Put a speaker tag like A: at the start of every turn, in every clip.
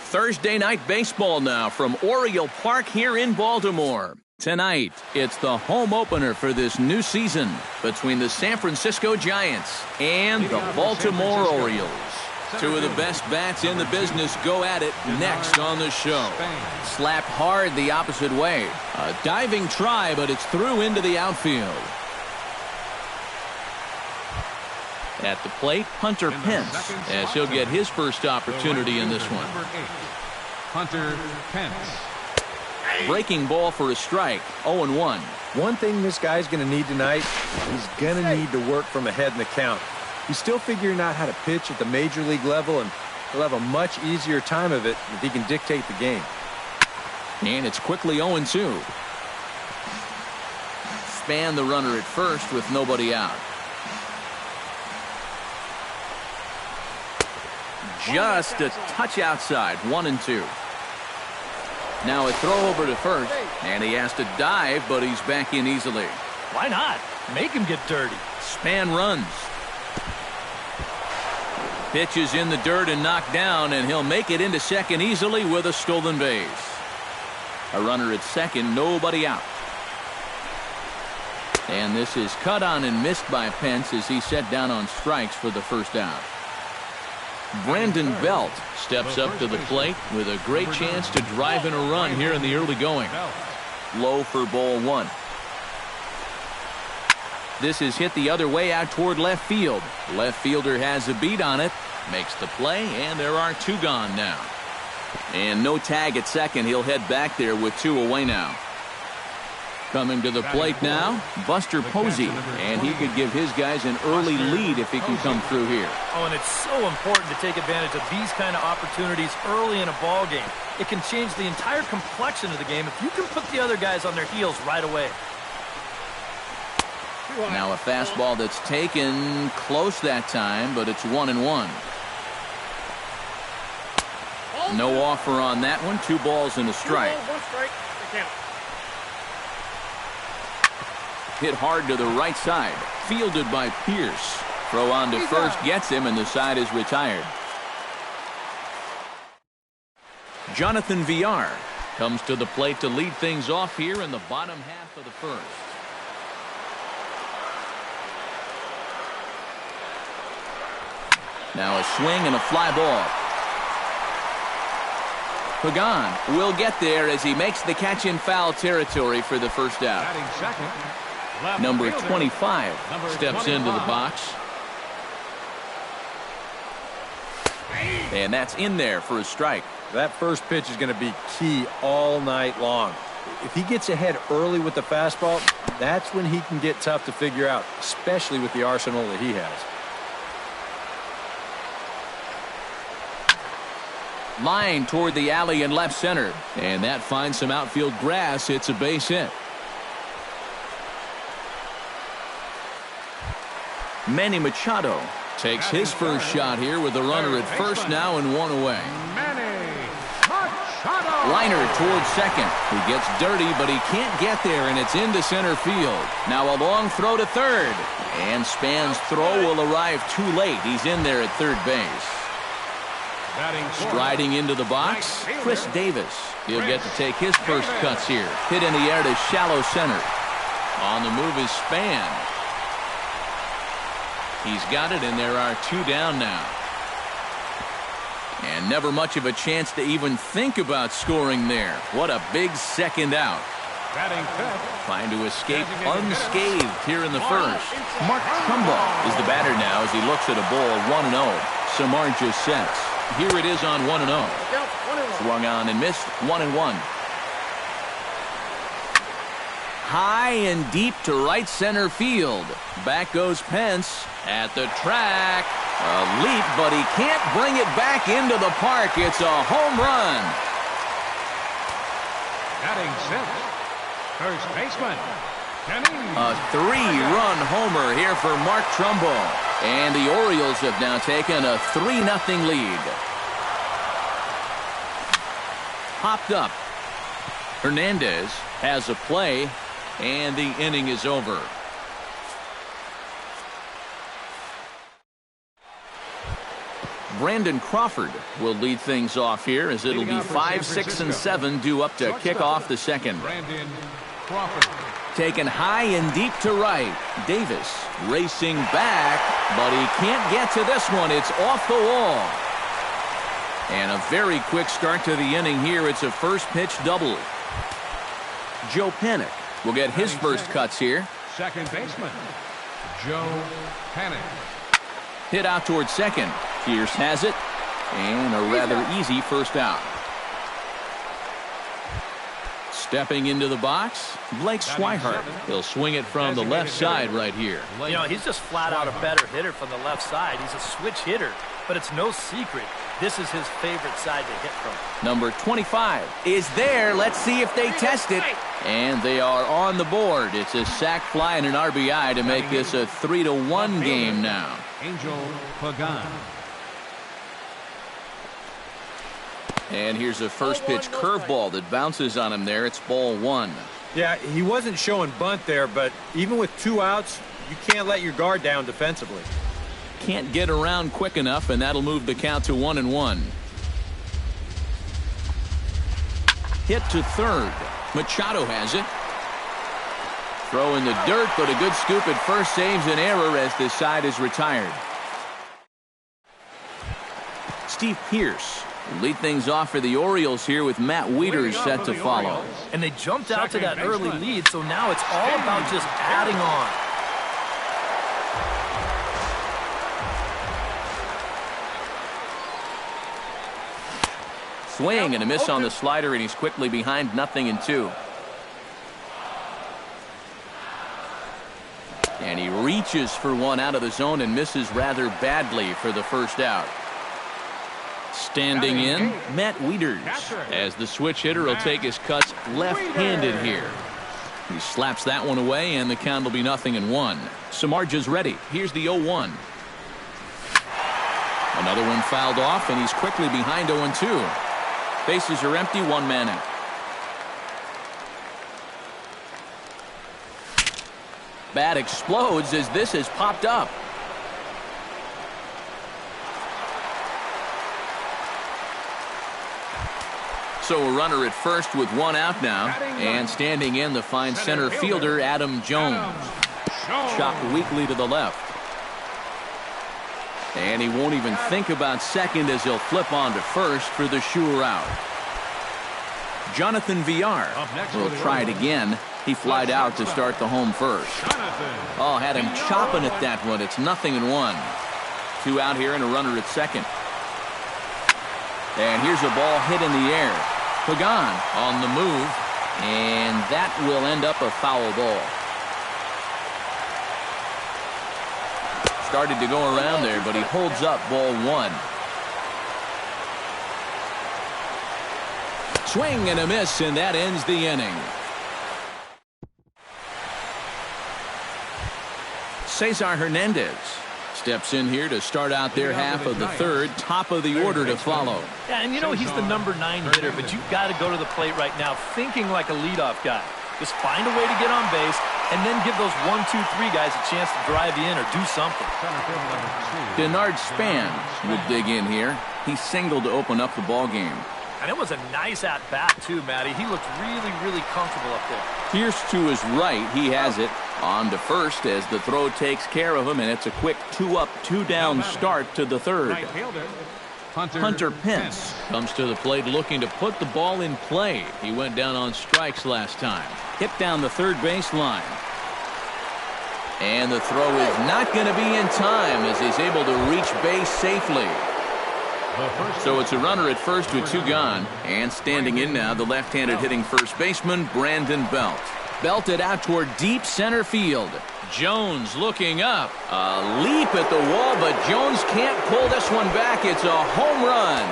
A: Thursday night baseball now from Oriole Park here in Baltimore. Tonight, it's the home opener for this new season between the San Francisco Giants and the Baltimore Orioles. Two of the best bats in the business go at it next on the show. Slapped hard the opposite way. A diving try, but it's through into the outfield. At the plate, Hunter Pence, as he'll get his first opportunity in this one.
B: Hunter Pence.
A: Breaking ball for a strike, 0-1.
C: One thing this guy's going to need tonight, he's going to need to work from ahead in the count. He's still figuring out how to pitch at the major league level, and he'll have a much easier time of it if he can dictate the game.
A: And it's quickly 0-2. Span the runner at first with nobody out. Just a touch outside, 1-2. Now a throw over to first, and he has to dive, but he's back in easily.
D: Why not? Make him get dirty.
A: Span runs. Pitch is in the dirt and knocked down, and he'll make it into second easily with a stolen base. A runner at second, nobody out. And this is cut on and missed by Pence as he set down on strikes for the first out. Brandon Belt steps up to the plate with a great chance to drive in a run here in the early going. Low for ball one. This is hit the other way out toward left field. Left fielder has a beat on it, makes the play, and there are two gone now. And no tag at second. He'll head back there with two away now. Coming to the plate now, Buster Posey, and he could give his guys an early lead if he can come through here.
D: Oh, and it's so important to take advantage of these kind of opportunities early in a ball game. It can change the entire complexion of the game if you can put the other guys on their heels right away.
A: Now a fastball that's taken close that time, but it's 1-1. No offer on that one. 2 balls and a strike. Hit hard to the right side. Fielded by Pierce. Throw on to first gets him, and the side is retired. Jonathan Villar comes to the plate to lead things off here in the bottom half of the first. Now a swing and a fly ball. Pagan will get there as he makes the catch in foul territory for the first out. Number 25 steps into the box. And that's in there for a strike.
C: That first pitch is going to be key all night long. If he gets ahead early with the fastball, that's when he can get tough to figure out, especially with the arsenal that he has.
A: Line toward the alley in left center. And that finds some outfield grass. It's a base hit. Manny Machado takes his first shot here with the runner at first now and 1 away. Liner towards second. He gets dirty, but he can't get there, and it's into center field. Now a long throw to third. And Span's throw will arrive too late. He's in there at third base. Striding into the box, Chris Davis. He'll get to take his first cuts here. Hit in the air to shallow center. On the move is Span. He's got it, and there are 2 down now. And never much of a chance to even think about scoring there. What a big second out. Trying to escape unscathed here in the first. Mark Trumbo is the batter now as he looks at a ball 1-0. Samar just sets. Here it is on 1-0. Swung on and missed, 1-1. High and deep to right center field. Back goes Pence at the track. A leap, but he can't bring it back into the park. It's a home run.
B: Batting sixth, first baseman.
A: A 3-run homer here for Mark Trumbo. And the Orioles have now taken a 3-0 lead. Popped up. Hernandez has a play, and the inning is over. Brandon Crawford will lead things off here as it'll be 5, 6, and 7 due up to kick off the second.
B: Brandon Crawford.
A: Taken high and deep to right. Davis racing back, but he can't get to this one. It's off the wall. And a very quick start to the inning here. It's a first pitch double. Joe Panik will get his first cuts here.
B: Second baseman, Joe Panik.
A: Hit out towards second. Pierce has it. And a rather easy first out. Stepping into the box, Blake Swihart. He'll swing it from the left side right here.
D: You know, he's just flat out a better hitter from the left side. He's a switch hitter, but it's no secret this is his favorite side to hit from.
A: Number 25 is there. Let's see if they test it. And they are on the board. It's a sac fly and an RBI to make this a 3-1 game now.
B: Angel Pagan.
C: And here's a first pitch curveball that bounces on him there. It's ball 1.
E: Yeah, he wasn't showing bunt there, but even with 2 outs, you can't let your guard down defensively.
A: Can't get around quick enough, and that'll move the count to 1-1. Hit to third. Machado has it. Throw in the dirt, but a good scoop at first saves an error as this side is retired. Steve Pierce will lead things off for the Orioles here with Matt Wieters set to follow.
D: And they jumped out to that early lead, so now it's all about just adding on.
A: Swing and a miss on the slider, and he's quickly behind 0-2. And he reaches for one out of the zone and misses rather badly for the first out. Standing in, Matt Wieters, as the switch hitter will take his cuts left-handed here. He slaps that one away, and the count will be 0-1. Samardzija's ready. Here's the 0-1. Another one fouled off, and he's quickly behind 0-2. Bases are empty, 1 man out. Bat explodes as this has popped up. So a runner at first with 1 out now. And standing in, the fine center fielder, Adam Jones. Chopped weakly to the left. And he won't even think about second as he'll flip on to first for the sure out. Jonathan Villar will try it again. He flied out to start the home first. Oh, had him chopping at that one. It's 0-1. 2 out here and a runner at second. And here's a ball hit in the air. Pagan on the move. And that will end up a foul ball. Started to go around there, but he holds up ball 1. Swing and a miss, and that ends the inning. Cesar Hernandez steps in here to start out their half of the third. Top of the order to follow.
D: Yeah, and you know he's the number 9 hitter, but you've got to go to the plate right now thinking like a leadoff guy. Just find a way to get on base, and then give those 1, 2, 3 guys a chance to drive you in or do something.
A: Denard Span will dig in here. He singled to open up the ball game.
D: And it was a nice at-bat, too, Matty. He looked really, really comfortable up there.
A: Pierce to his right. He has it. On to first as the throw takes care of him, and it's a quick 2-up, 2-down start to the third. Hunter Pence comes to the plate looking to put the ball in play. He went down on strikes last time. Hit down the third base line. And the throw is not going to be in time as he's able to reach base safely. So it's a runner at first with 2 gone. And standing in now, the left-handed hitting first baseman, Brandon Belt. Belted out toward deep center field. Jones looking up. A leap at the wall, but Jones can't pull this one back. It's a home run.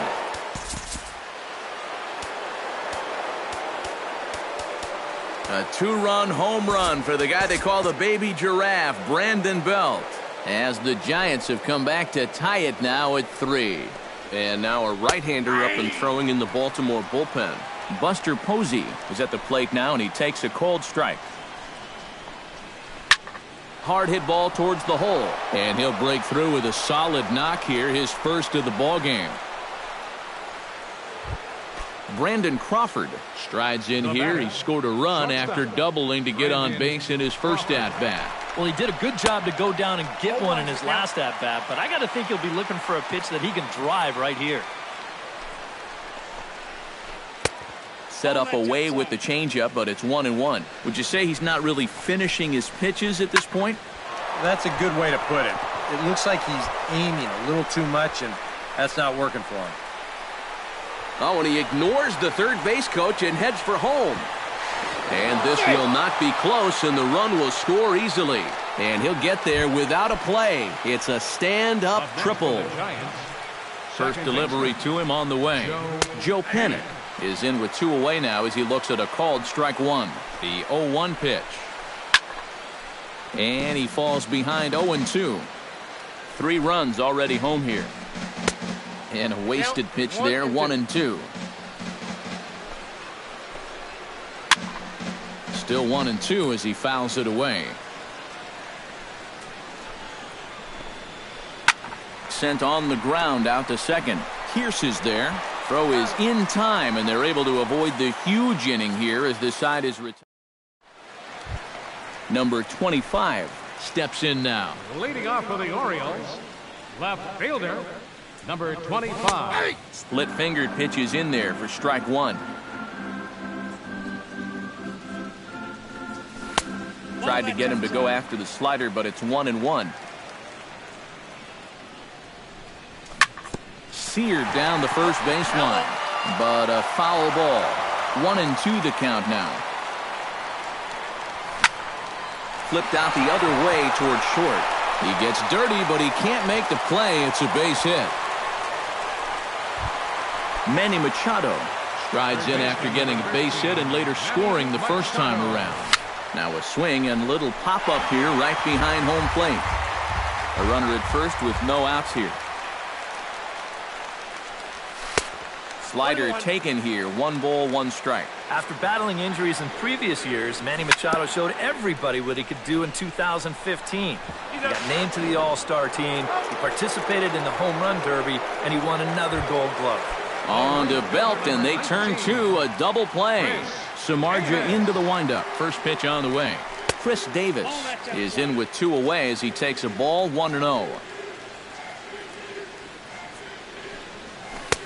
A: A 2-run home run for the guy they call the baby giraffe, Brandon Belt. As the Giants have come back to tie it now at 3.
C: And now a right-hander up and throwing in the Baltimore bullpen.
A: Buster Posey is at the plate now, and he takes a cold strike. Hard hit ball towards the hole. And he'll break through with a solid knock here, his first of the ball game. Brandon Crawford strides in here. He scored a run after doubling to get on base in his first at-bat.
D: Well, he did a good job to go down and get one in his last at-bat, but I got to think he'll be looking for a pitch that he can drive right here.
A: Set up away with the changeup, but it's 1-1. Would you say he's not really finishing his pitches at this point?
E: That's a good way to put it. It looks like he's aiming a little too much, and that's not working for him.
A: Oh, and he ignores the third base coach and heads for home. And this will not be close, and the run will score easily. And he'll get there without a play. It's a stand-up triple. First delivery to him on the way. Joe Pennick is in with 2 away now as he looks at a called strike one. The 0-1 pitch. And he falls behind 0-2. 3 runs already home here. And a wasted pitch there, 1-2. Still 1-2 as he fouls it away. Sent on the ground out to second. Pierce is there. Throw is in time, and they're able to avoid the huge inning here as the side is retired. Number 25 steps in now.
B: Leading off for the Orioles, left fielder, number 25.
A: Split-fingered pitch is in there for strike one. Tried to get him to go after the slider, but it's 1-1. Seared down the first baseline, but a foul ball. 1-2 the count now. Flipped out the other way towards short. He gets dirty, but he can't make the play. It's a base hit. Manny Machado strides in after getting a base hit and later scoring the first time around. Now a swing and little pop-up here right behind home plate. A runner at first with no outs here. Slider taken here. 1 ball, 1 strike.
D: After battling injuries in previous years, Manny Machado showed everybody what he could do in 2015. He got named to the All-Star team, he participated in the Home Run Derby, and he won another Gold Glove.
A: On to Belt, and they turn to a double play. Samardzija into the windup. First pitch on the way. Chris Davis is in with 2 away as he takes a ball, 1-0.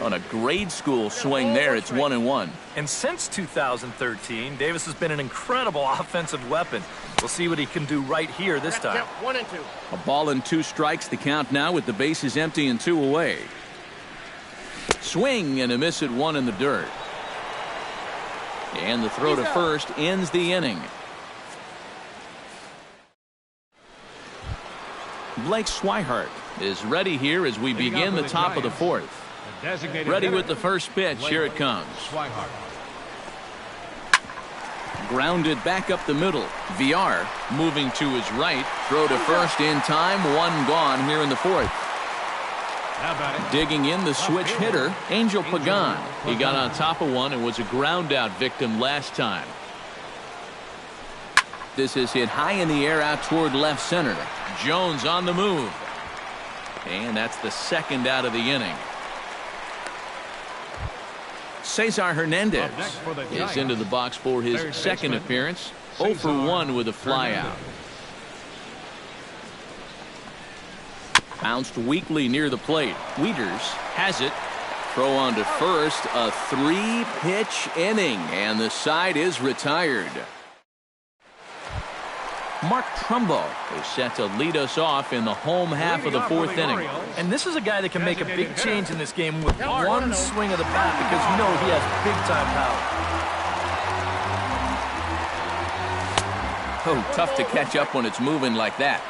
A: On a grade school swing there, it's 1-1.
D: And since 2013, Davis has been an incredible offensive weapon. We'll see what he can do right here this time.
F: 1-2.
A: A ball and 2 strikes the count now with the bases empty and 2 away. Swing and a miss at 1 in the dirt. And the throw to first ends the inning. Blake Swihart is ready here as we begin the top of the 4th. Ready with the first pitch. Here it comes. Grounded back up the middle. VR moving to his right. Throw to first in time. 1 gone here in the 4th. Digging in the switch hitter, Angel Pagan. He got on top of one and was a ground out victim last time. This is hit high in the air out toward left center. Jones on the move. And that's the second out of the inning. Cesar Hernandez is into the box for his second appearance. 0 for 1 with a flyout. Bounced weakly near the plate. Wieters has it. Throw on to first. A 3-pitch inning, and the side is retired. Mark Trumbo is set to lead us off in the home half of the 4th inning.
D: And this is a guy that can make a big change in this game with one swing of the bat because you know he has big-time power.
A: Oh, tough to catch up when it's moving like that.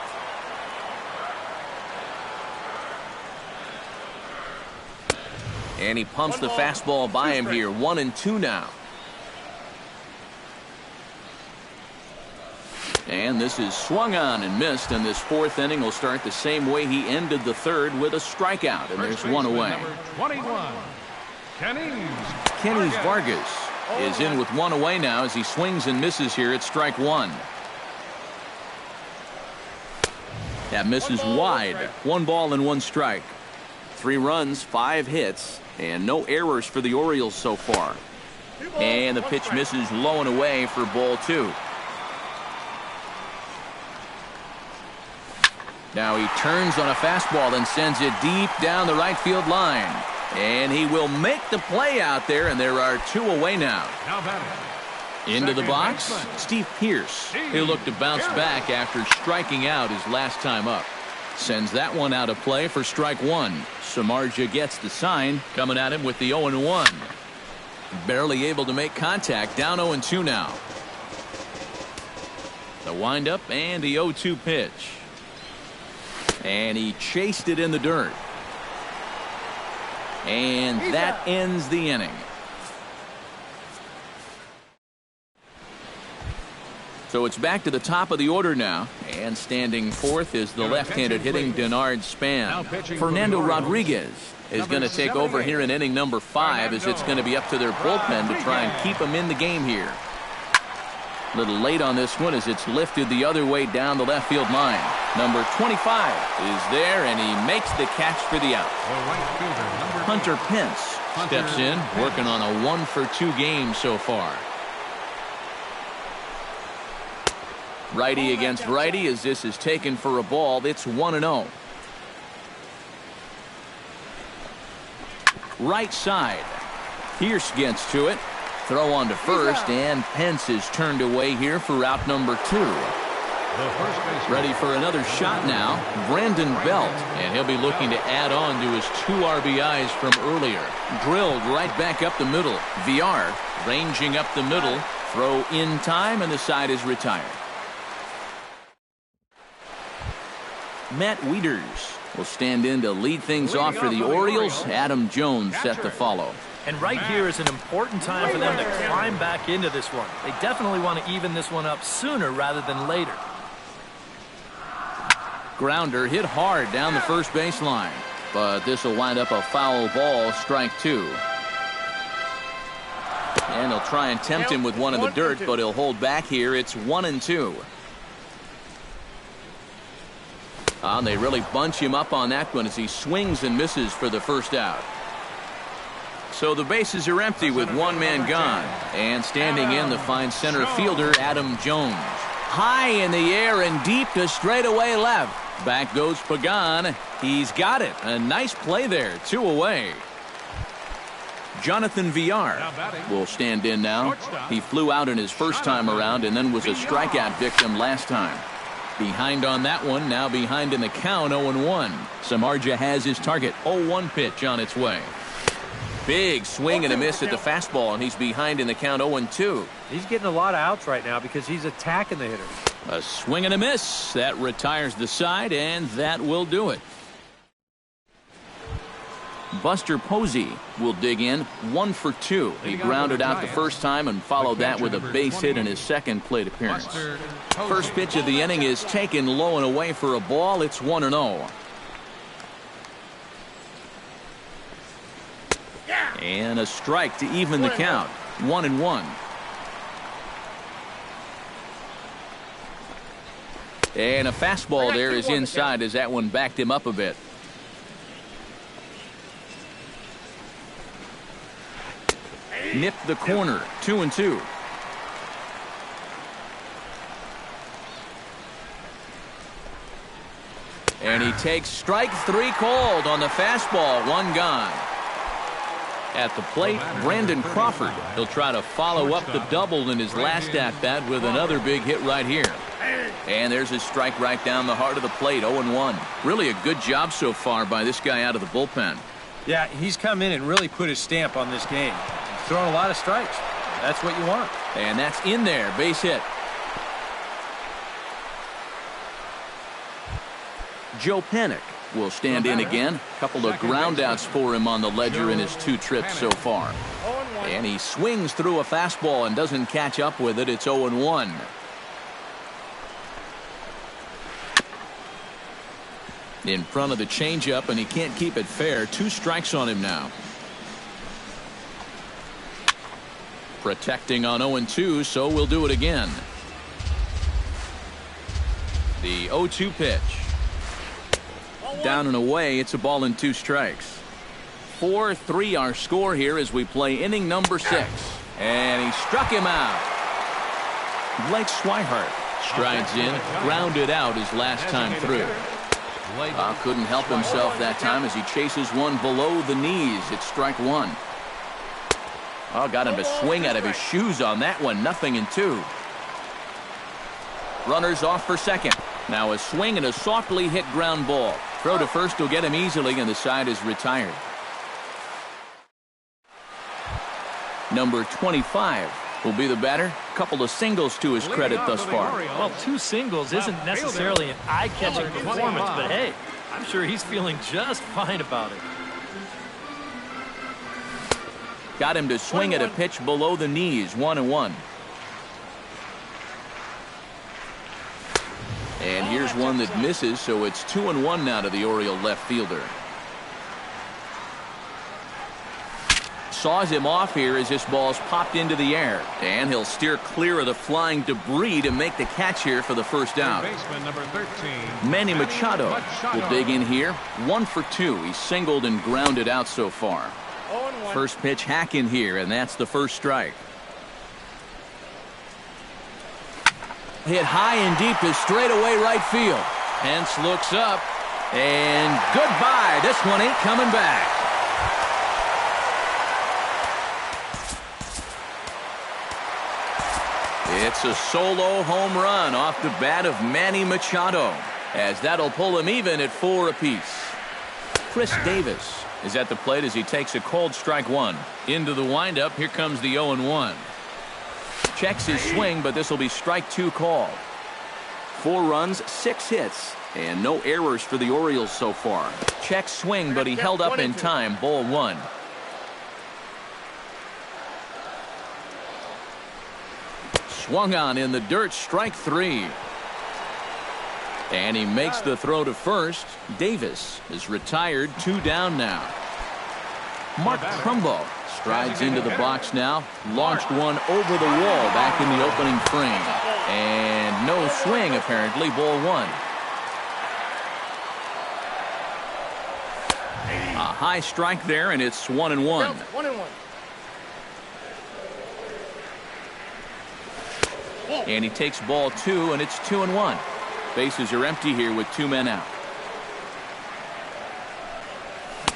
A: And he pumps the fastball by him here. 1-2 now. And this is swung on and missed, and this 4th inning will start the same way he ended the 3rd with a strikeout, and there's 1 away.
B: 21.
A: Kenny Vargas is in with 1 away now as he swings and misses here at strike 1. That misses wide. 1 ball and 1 strike. 3 runs, 5 hits, and no errors for the Orioles so far. And the pitch misses low and away for ball 2. Now he turns on a fastball and sends it deep down the right field line. And he will make the play out there, and there are 2 away now. Into the box, Steve Pearce. He'll look to bounce back after striking out his last time up. Sends that one out of play for strike 1. Samardzija gets the sign, coming at him with the 0-1. Barely able to make contact, down 0-2 now. The windup and the 0-2 pitch. And he chased it in the dirt. And that ends the inning. So it's back to the top of the order now. And standing fourth is the left-handed hitting Denard Span. Fernando Rodriguez is going to take over here in inning number 5, as it's going to be up to their bullpen to try and keep them in the game here. A little late on this one as it's lifted the other way down the left field line. Number 25 is there, and he makes the catch for the out. Hunter Pence steps in, working on a 1-for-2 game so far. Righty against righty as this is taken for a ball. It's 1-0. Right side. Pierce gets to it. Throw on to first, and Pence is turned away here for out number 2. Ready for another shot now, Brandon Belt, and he'll be looking to add on to his 2 RBIs from earlier. Drilled right back up the middle. VR ranging up the middle. Throw in time, and the side is retired. Matt Wieters will stand in to lead things off for the Orioles. Adam Jones set to follow.
D: And right here is an important time for them to climb back into this one. They definitely want to even this one up sooner rather than later.
A: Grounder hit hard down the first baseline, but this will wind up a foul ball, strike 2. And they'll try and tempt him with one in the dirt, but he'll hold back here. It's 1-2. And they really bunch him up on that one as he swings and misses for the first out. So the bases are empty with 1 man gone. And standing in, the fine center fielder, Adam Jones. High in the air and deep to straightaway left. Back goes Pagan. He's got it. A nice play there. 2 away. Jonathan Villar will stand in now. He flew out in his first time around and then was a strikeout victim last time. Behind on that one, now behind in the count, 0-1. Samardzija has his target. 0-1 pitch on its way. Big swing and a miss at the fastball, and he's behind in the count, 0-2.
E: He's getting a lot of outs right now because he's attacking the hitters.
A: A swing and a miss. That retires the side, and that will do it. Buster Posey will dig in, 1 for 2. He grounded out the first time and followed that with a base hit in his second plate appearance. First pitch of the inning is taken low and away for a ball. It's 1-0. And a strike to even the count. 1-1. And a fastball there is inside as that one backed him up a bit. Nipped the corner. 2-2. And he takes strike 3 called on the fastball. 1 gone. At the plate, Brandon Crawford. He'll try to follow up the double in his last at-bat with another big hit right here. And there's his strike right down the heart of the plate, 0-1. Really a good job so far by this guy out of the bullpen.
E: Yeah, he's come in and really put his stamp on this game. He's throwing a lot of strikes. That's what you want.
A: And that's in there, base hit. Joe Panik will stand in again. A couple of groundouts for him on the ledger in his 2 trips so far. And he swings through a fastball and doesn't catch up with it. It's 0-1. In front of the changeup, and he can't keep it fair. 2 strikes on him now. Protecting on 0-2, so we'll do it again. The 0-2 pitch. Down and away, it's a ball and 2 strikes. 4-3 our score here as we play inning number 6. And he struck him out. Blake Swihart strides in, grounded out his last time through. Couldn't help himself that time as he chases one below the knees. It's strike 1. Got him to swing out of his shoes on that one. 0-2. Runners off for second. Now a swing and a softly hit ground ball. Throw to first will get him easily, and the side is retired. Number 25 will be the batter. Couple of singles to his credit thus far.
D: Well, 2 singles isn't necessarily an eye-catching performance, but hey, I'm sure he's feeling just fine about it.
A: Got him to swing at a pitch below the knees. 1-1. And here's one that misses, so it's 2-1 now to the Oriole left fielder. Saws him off here as this ball's popped into the air. And he'll steer clear of the flying debris to make the catch here for the first out.
B: Baseman number 13.
A: Manny Machado will dig in here. 1 for 2. He's singled and grounded out so far. First pitch hack in here, and that's the first strike. Hit high and deep to straightaway right field. Pence looks up, and goodbye. This one ain't coming back. It's a solo home run off the bat of Manny Machado, as that'll pull him even at 4 apiece. Chris Davis is at the plate as he takes a cold strike 1. Into the windup, here comes the 0-1. Checks his swing, but this will be strike 2 called. 4 runs, 6 hits, and no errors for the Orioles so far. Check swing, but he held up in time. Ball 1. Swung on in the dirt, strike 3. And he makes the throw to first. Davis is retired, 2 down now. Mark Trumbo strides into the box now. Launched one over the wall back in the opening frame. And no swing, apparently. Ball 1. A high strike there, and it's 1-1. And he takes ball 2, and it's 2-1. Bases are empty here with 2 men out.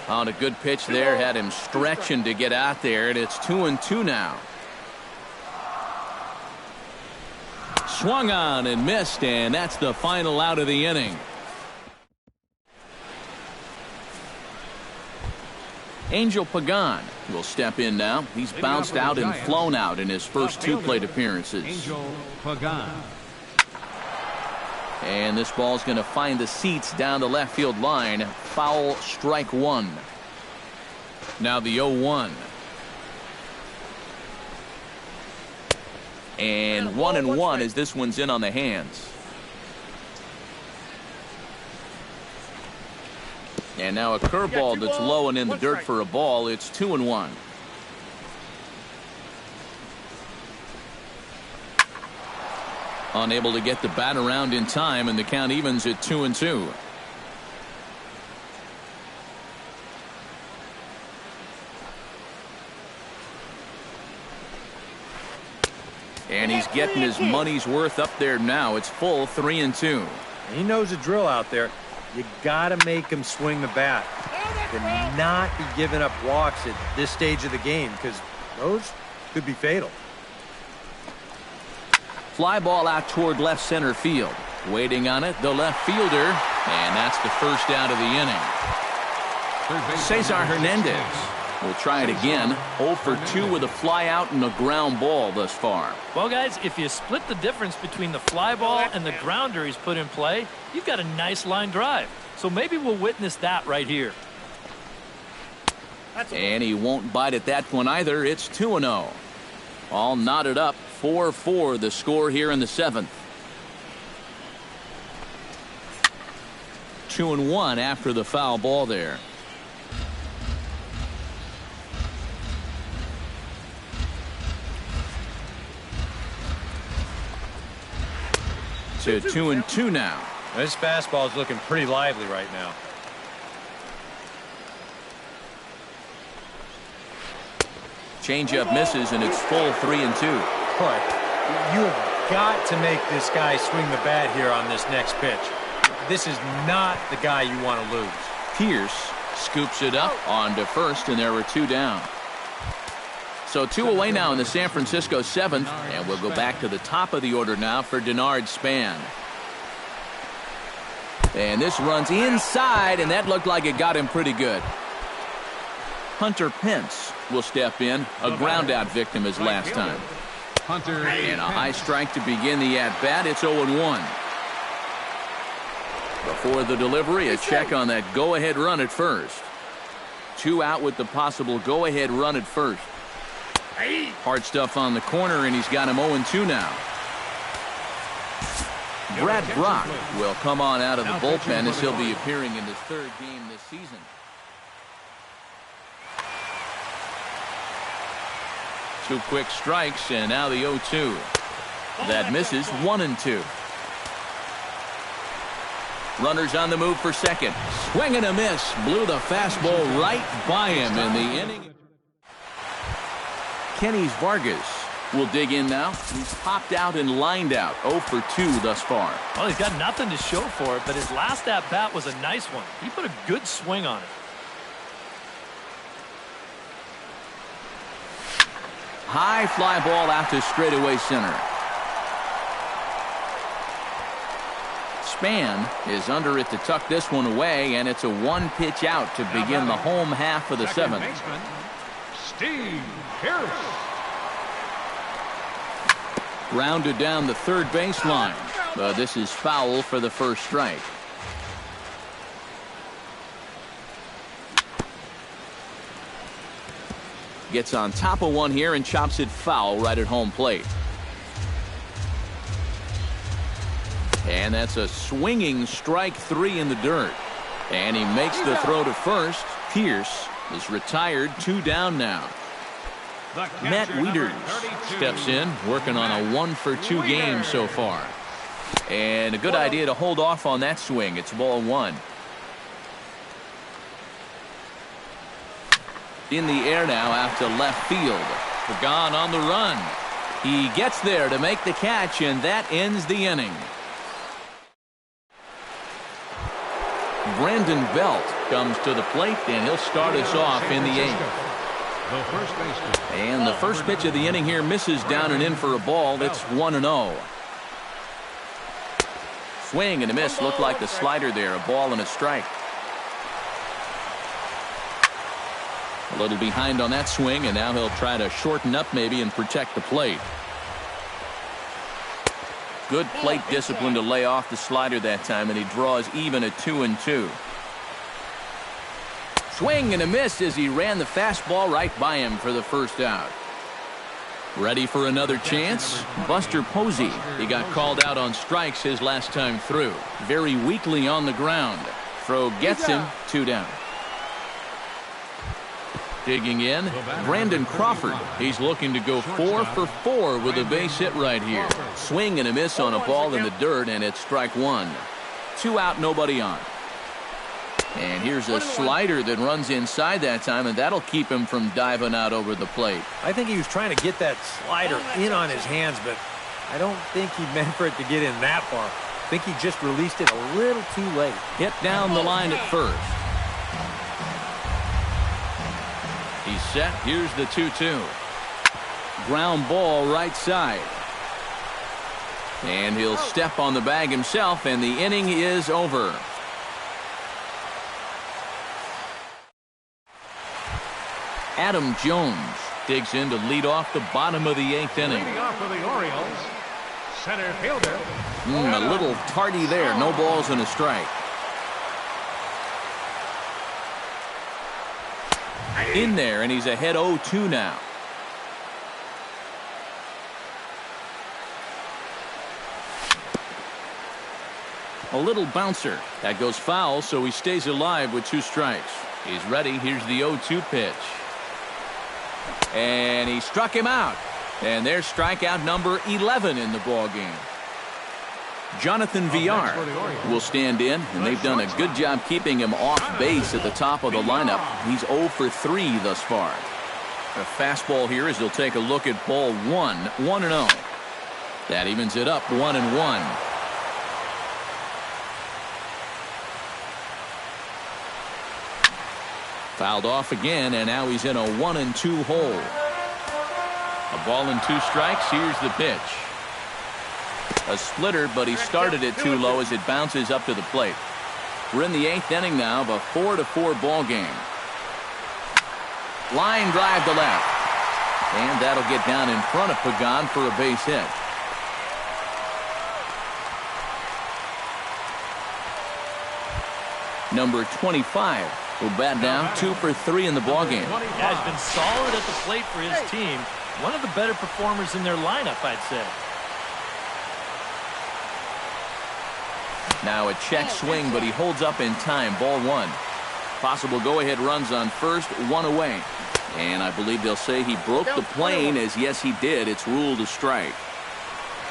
A: On a good pitch there, had him stretching to get out there, and it's 2-2 now. Swung on and missed, and that's the final out of the inning. Angel Pagan will step in now. He's bounced out and flown out in his first 2 plate appearances.
B: Angel Pagan.
A: And this ball's going to find the seats down the left field line. Foul, strike 1. Now the 0-1. And 1-1 as this one's in on the hands. And now a curveball that's low and in the dirt for a ball. It's 2-1. Unable to get the bat around in time, and the count evens at 2-2. And he's getting his money's worth up there now. It's full 3-2.
C: He knows the drill out there. You got to make him swing the bat. And not be giving up walks at this stage of the game, because those could be fatal.
A: Fly ball out toward left center field. Waiting on it, the left fielder. And that's the first out of the inning. Cesar Hernandez will try it again. 0 for 2 with a fly out and a ground ball thus far.
D: Well, guys, if you split the difference between the fly ball and the grounder he's put in play, you've got a nice line drive. So maybe we'll witness that right here.
A: And he won't bite at that one either. It's 2-0. All knotted up. 4-4 the score here in the 7th. 2-1 after the foul ball there. To 2-2 now.
C: This fastball is looking pretty lively right now.
A: Changeup misses, and it's full 3-2.
E: Boy, you have got to make this guy swing the bat here on this next pitch. This is not the guy you want to lose.
A: Pierce scoops it up onto first, and there were 2 down. So 2 away now in the San Francisco 7th, and we'll go back to the top of the order now for Denard Span. And this runs inside, and that looked like it got him pretty good. Hunter Pence will step in, a ground-out victim as last time. And a high strike to begin the at-bat. It's 0-1. Before the delivery, a check on that go-ahead run at first. 2 out with the possible go-ahead run at first. Hard stuff on the corner, and he's got him 0-2 now. Brad Brock will come on out of the bullpen as he'll be appearing in his 3rd game this season. Two quick strikes, and now the 0-2. That misses. 1-2. Runners on the move for second. Swing and a miss. Blew the fastball right by him in the inning. Kenny Vargas will dig in now. He's popped out and lined out. 0 for 2 thus far.
D: Well, he's got nothing to show for it, but his last at-bat was a nice one. He put a good swing on it.
A: High fly ball out to straightaway center. Span is under it to tuck this one away, and it's a 1-pitch out to begin the home half of the 7th.
B: Baseman, Steve Pierce.
A: Grounded down the third baseline. This is foul for the first strike. Gets on top of one here and chops it foul right at home plate. And that's a swinging strike 3 in the dirt. And he makes the throw to first. Pierce is retired. 2 down now. Matt Wieters steps in, working on a 1 for 2 game so far. And a good idea to hold off on that swing. It's ball 1. In the air now out to left field. Pagan on the run. He gets there to make the catch, and that ends the inning. Brandon Belt comes to the plate, and he'll start us off in the 8th. And the first pitch of the inning here misses down and in for a ball. It's 1-0. Swing and a miss. Looked like the slider there. A ball and a strike. A little behind on that swing, and now he'll try to shorten up maybe and protect the plate. Good plate discipline to lay off the slider that time, and he draws even at 2-2. Swing and a miss as he ran the fastball right by him for the first out. Ready for another chance? Buster Posey. He got called out on strikes his last time through. Very weakly on the ground. Throw gets him. 2 down. Digging in, Brandon Crawford. He's looking to go 4 for 4 with a base hit right here. Swing and a miss on a ball in the dirt, and it's strike 1. 2 out, nobody on. And here's a slider that runs inside that time, and that'll keep him from diving out over the plate.
E: I think he was trying to get that slider in on his hands, but I don't think he meant for it to get in that far. I think he just released it a little too late.
A: Hit down the line at first. He's set. Here's the 2-2. Ground ball right side. And he'll step on the bag himself, and the inning is over. Adam Jones digs in to lead off the bottom of the 8th inning.
B: Leading off for the Orioles, center fielder.
A: A little tardy there. No balls and a strike. In there, and he's ahead 0-2 now. A little bouncer. That goes foul, so he stays alive with 2 strikes. He's ready. Here's the 0-2 pitch. And he struck him out. And there's strikeout number 11 in the ballgame. Jonathan Villar will stand in, and they've done a good job keeping him off base at the top of the lineup. He's 0 for 3 thus far. A fastball here as he'll take a look at ball 1, 1-0. That evens it up 1-1. Fouled off again, and now he's in a 1-2 hole. A ball and 2 strikes. Here's the pitch. A splitter, but he started it too low as it bounces up to the plate. We're in the 8th inning now of a 4-4 ball game. Line drive to left. And that'll get down in front of Pagan for a base hit. Number 25 will bat down 2 for 3 in the ballgame.
D: Has been solid at the plate for his team. One of the better performers in their lineup, I'd say.
A: Now a check swing, but he holds up in time. Ball 1. Possible go-ahead runs on first, 1 away. And I believe they'll say he broke the plane, as yes he did. It's ruled a strike.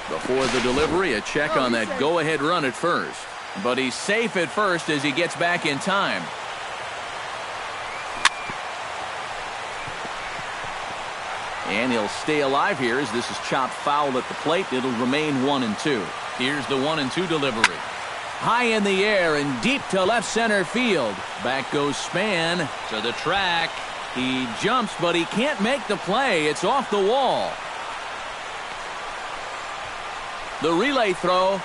A: Before the delivery, a check on that go-ahead run at first. But he's safe at first as he gets back in time. And he'll stay alive here as this is chopped foul at the plate. It'll remain 1-2. Here's the 1-2 delivery. High in the air and deep to left center field. Back goes Span to the track. He jumps, but he can't make the play. It's off the wall. The relay throw.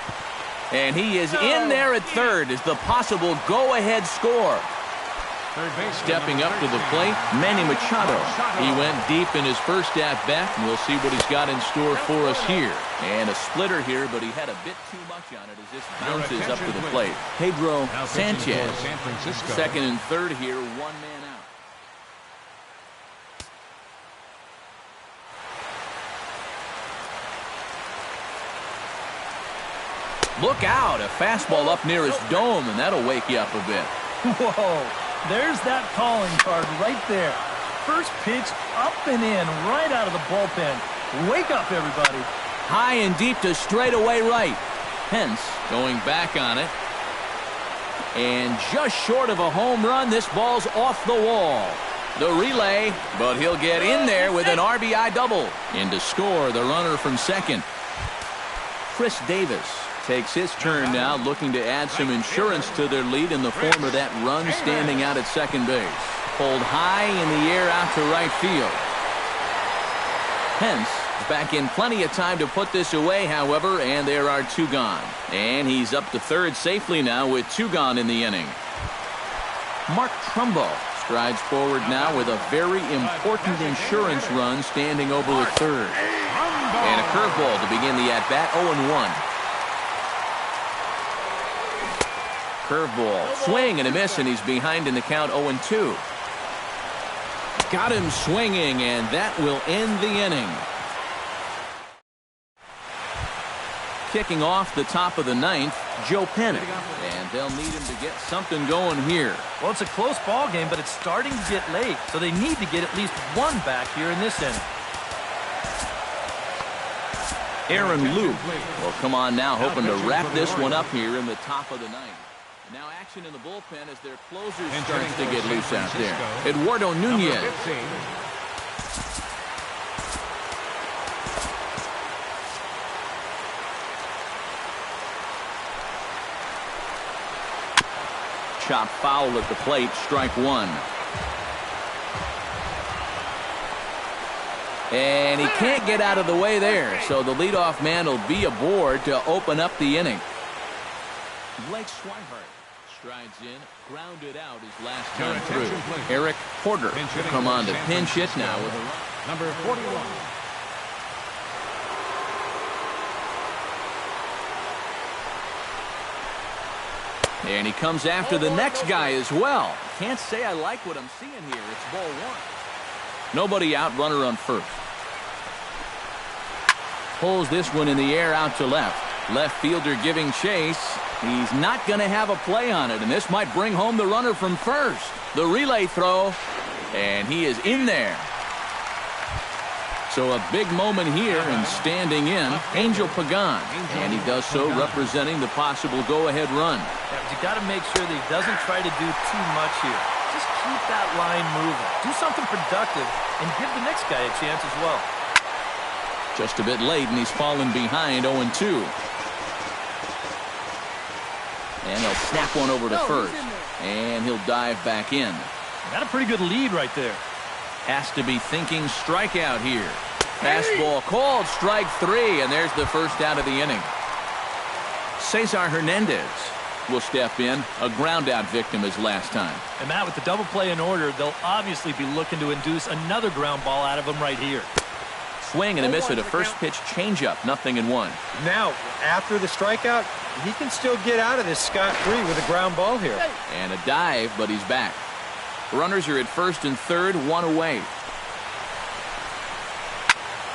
A: And he is in there at third as the possible go-ahead score. Stepping up to the plate, Manny Machado. He went deep in his first at-bat, and we'll see what he's got in store for us here. And a splitter here, but he had a bit too much on it as this bounces up to the plate. Pedro Sanchez, second and third here, 1 man out. Look out, a fastball up near his dome, and that'll wake you up a bit.
D: Whoa, there's that calling card right there. First pitch up and in, right out of the bullpen. Wake up, everybody.
A: High and deep to straightaway right. Pence going back on it. And just short of a home run, this ball's off the wall. The relay, but he'll get in there with an RBI double. In to score, the runner from second. Chris Davis takes his turn now, looking to add some insurance to their lead in the form of that run standing out at second base. Pulled high in the air out to right field. Pence back in plenty of time to put this away, however, and there are 2 gone. And he's up to third safely now with 2 gone in the inning. Mark Trumbo strides forward now with a very important insurance run standing over at third. And a curveball to begin the at-bat, 0-1. Curveball, swing and a miss, and he's behind in the count, 0-2. Got him swinging, and that will end the inning. Kicking off the top of the 9th, Joe Pennant. And they'll need him to get something going here.
D: Well, it's a close ball game, but it's starting to get late, so they need to get at least 1 back here in this inning.
A: Aaron Luke will come on now, hoping to wrap this one up here in the top of the 9th. Now action in the bullpen as their closer starts to get loose out there. Eduardo Nunez. Chop foul at the plate, strike 1. And he can't get out of the way there, so the leadoff man will be aboard to open up the inning. Blake Swihart strides in, grounded out his last time through. Eric Porter will come on to pinch hit now with a run.
B: Number 41.
A: And he comes after the next guy as well. Can't say I like what I'm seeing here. It's ball 1. Nobody out, runner on first. Pulls this one in the air out to left. Left fielder giving chase. He's not going to have a play on it, and this might bring home the runner from first. The relay throw, and he is in there. So a big moment here, and standing in, Angel Pagan. And he does so representing the possible go-ahead run.
D: Yeah, but you got to make sure that he doesn't try to do too much here. just keep that line moving. Do something productive and give the next guy a chance as well.
A: Just a bit late, and he's fallen behind 0-2. And he'll snap one over to first. And he'll dive back in.
D: Got a pretty good lead right there.
A: Has to be thinking strikeout here. Fastball called, strike 3, and there's the first out of the inning. Cesar Hernandez will step in, a ground-out victim as last time.
D: And Matt, with the double play in order, they'll obviously be looking to induce another ground ball out of him right here.
A: Swing and a miss at a first pitch changeup, 0-1.
C: Now, after the strikeout, he can still get out of this scot-free with a ground ball here.
A: And a dive, but he's back. Runners are at first and third, 1 away.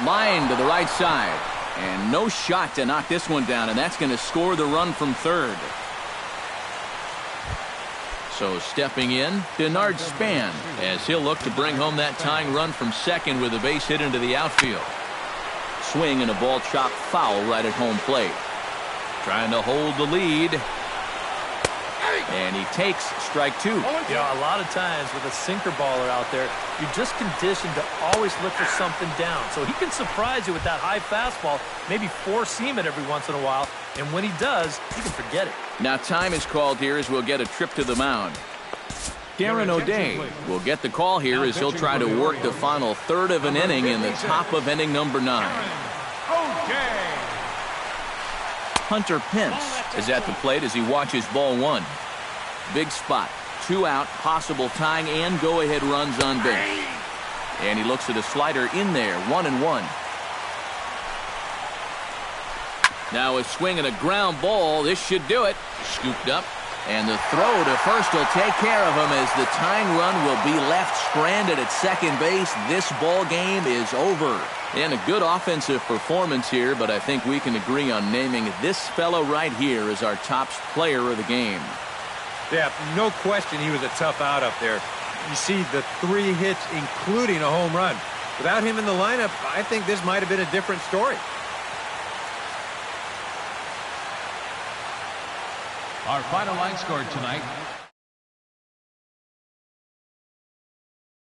A: Line to the right side. And no shot to knock this one down, and that's going to score the run from third. So stepping in, Denard Span, as he'll look to bring home that tying run from second with a base hit into the outfield. Swing and a ball chopped foul right at home plate. Trying to hold the lead. And he takes strike 2.
D: You know, a lot of times with a sinker baller out there, you're just conditioned to always look for something down. So he can surprise you with that high fastball, maybe four-seam it every once in a while. And when he does, you can forget it.
A: Now time is called here as we'll get a trip to the mound. Darren O'Day will get the call here as he'll try to work the final third of an inning in the top of inning number 9. Hunter Pence is at the plate as he watches ball 1. Big spot, 2 out, possible tying and go-ahead runs on base. And he looks at a slider in there, 1-1. Now a swing and a ground ball. This should do it. Scooped up. And the throw to first will take care of him as the tying run will be left stranded at second base. This ball game is over. And a good offensive performance here, but I think we can agree on naming this fellow right here as our top player of the game.
C: Yeah, no question he was a tough out up there. You see the 3 hits, including a home run. Without him in the lineup, I think this might have been a different story.
B: Our final line score tonight,